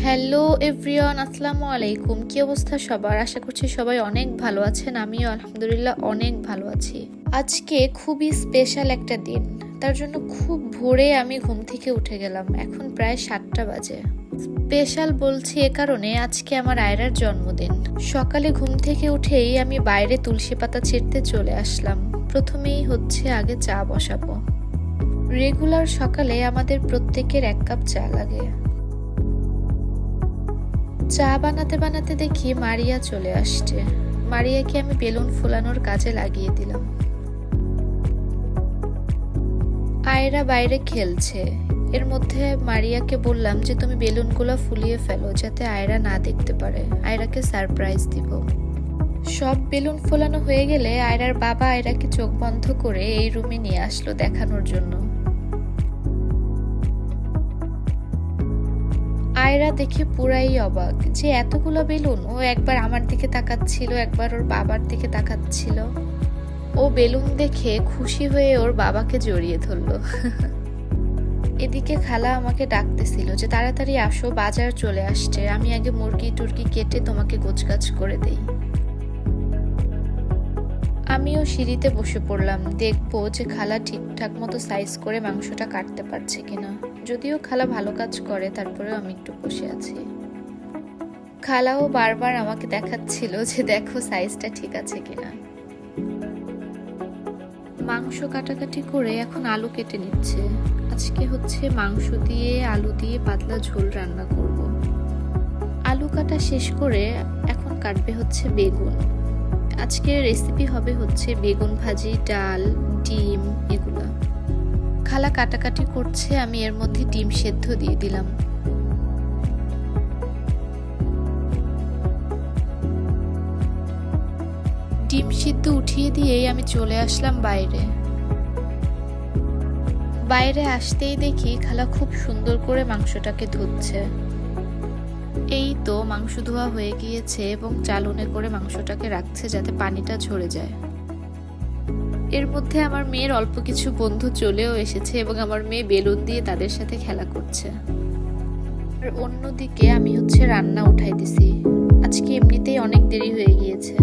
Hello everyone, আসসালামু আলাইকুম। কি অবস্থা সবার? আশা করছি সবাই অনেক ভালো আছেন। আমিও আলহামদুলিল্লাহ অনেক ভালো আছি। আজকে খুবই স্পেশাল একটা দিন, তার জন্য খুব ভোরে আমি ঘুম থেকে উঠে গেলাম। এখন প্রায় 7টা বাজে। স্পেশাল বলছি এ কারণে, আজকে আমার আয়রার জন্মদিন। সকালে ঘুম থেকে উঠেই আমি বাইরে তুলসী পাতা ছিঁড়তে চলে আসলাম। প্রথমেই হচ্ছে আগে চা বসাবো। রেগুলার সকালে আমাদের প্রত্যেকের 1 কাপ চা লাগে। চা বানাতে বানাতে দেখি মারিয়া চলে আসছে। মারিয়াকে আমি বেলুন ফোলানোর কাজে লাগিয়ে দিলাম। আয়রা বাইরে খেলছে। এর মধ্যে মারিয়াকে বললাম যে তুমি বেলুনগুলো ফুলিয়ে ফেলো, যাতে আয়রা না দেখতে পারে। আয়রাকে সারপ্রাইজ দিব। সব বেলুন ফোলানো হয়ে গেলে আয়রার বাবা আয়রাকে চোখ বন্ধ করে এই রুমে নিয়ে আসলো দেখানোর জন্য। আয়রা দেখে পুরাই অবাক যে এতগুলো বেলুন। ও একবার আমার দিকে তাকাচ্ছিল, একবার ওর বাবার দিকে তাকাচ্ছিল। ও বেলুন দেখে খুশি হয়ে ওর বাবাকে জড়িয়ে ধরলো। এদিকে খালা আমাকে ডাকতেছিল যে তাড়াতাড়ি আসো, বাজার চলে আসছে। আমি আগে মুরগি টুরগি কেটে তোমাকে গোছগাছ করে দেই। আমিও সিঁড়িতে বসে পড়লাম, দেখবো যে খালা ঠিকঠাক মতো সাইজ করে মাংসটা কাটতে পারছে কিনা। যদিও খালা ভালো কাজ করে, তারপরেও আমি একটু বসে আছি। খালাও বারবার আমাকে দেখাচ্ছিল যে দেখো সাইজটা ঠিক আছে কিনা। মাংস কাটাকাটি করে এখন আলু কেটে নিচ্ছে। আজকে হচ্ছে মাংস দিয়ে আলু দিয়ে পাতলা ঝোল রান্না করব। আলু কাটা শেষ করে এখন কাটবে হচ্ছে বেগুন। আজকের রেসিপি হবে হচ্ছে বেগুন ভাজি, ডাল, ডিম এগুলা। খালা কাটাকাটি করছে, আমি এর মধ্যে ডিম সেদ্ধ দিয়ে দিলাম। ডিম সিদ্ধ উঠিয়ে দিয়েই আমি চলে আসলাম বাইরে। বাইরে আসতেই দেখি খালা খুব সুন্দর করে মাংসটাকে ধুচ্ছে। এই তো মাংস ধোয়া হয়ে গিয়েছে এবং চালুনে করে মাংসটাকে রাখছে যাতে পানিটা ঝরে যায়। এর মধ্যে আমার মেয়ের অল্প কিছু বন্ধু চলেও এসেছে এবং আমার মেয়ে বেলুন দিয়ে তাদের সাথে খেলা করছে। আর অন্যদিকে আমি হচ্ছে রান্না উঠাই দিছি। আজকে এমনিতেই অনেক দেরি হয়ে গিয়েছে।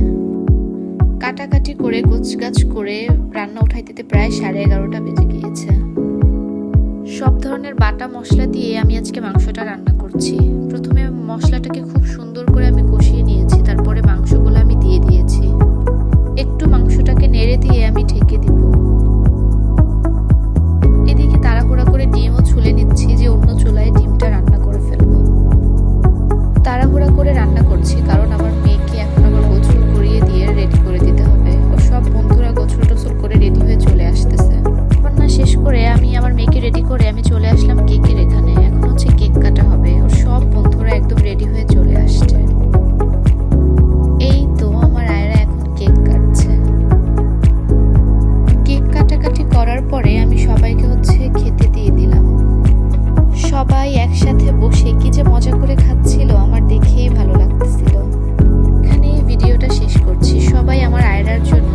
কাটাকাটি করে গোছগাছ করে রান্না উঠাই দিতে প্রায় 11:30টা বেজে গিয়েছে। সব ধরনের বাটা মশলা দিয়ে আমি আজকে মাংসটা রান্না করছি। প্রথমে মশলাটাকে খুব সুন্দর করে আমি কষিয়ে নিয়েছি, তারপরে মাংসগুলো আমি দিয়ে দিয়েছি। একটু মাংসটাকে নেড়ে দিয়ে আমি ঢেকে দিব। এদিকে তাড়াহুড়া করে ডিমও ছুলে নিচ্ছি যে অন্য চুলায় ডিমটা রান্না করে ফেলবো। তাড়াহুড়া করে রান্না করছি কারণ আমার মেয়েকে এখন আবার গোসল করিয়ে দিয়ে রেডি করে দিতে হবে। ওর সব বন্ধুরা গোসল টোসল করে রেডি হয়ে চলে আসতেছে। রান্না শেষ করে আমি আমার মেয়েকে রেডি করে আমি চলে আসলাম কেকের এখানে। এখন হচ্ছে কেক কাটা হবে। ওর সব বন্ধুরা একদম রেডি হয়ে চলে আসছে। এই তো আমার আয়রা এখন কেক কাটছে। কেক কাটাকাটি করার পরে আমি সবাইকে হচ্ছে খেতে দিয়ে দিলাম। সবাই একসাথে বসে কি যে মজা করে খাচ্ছিল, আমার দেখেই ভালো লাগতেছিল। এখানে এই ভিডিওটা শেষ করছি। সবাই আমার আয়রার জন্য